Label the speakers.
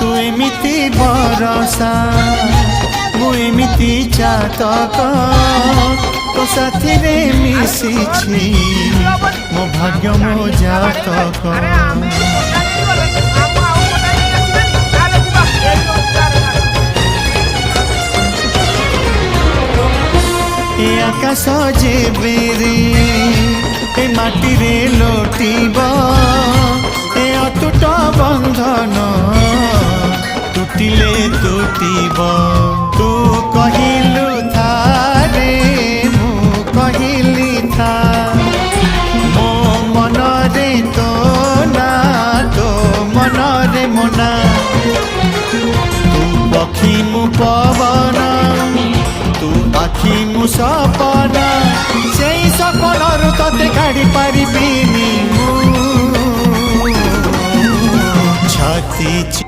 Speaker 1: तू एमिति बरसा मु एमिति चातक तो साथी रे मिशिछि मो भाग्य मो जातक ए आकाश जेबेरे ए माटी रे लोटिब ए अटूट बंधन टूटिले टूटिब तू कहिलु था रे मु कहिली था मो मन रे तो ना तो मन रे मोना तू पक्षी मु पवन तू आखि मु सपना से सपन तते काढ़ी पारिबिनी छाती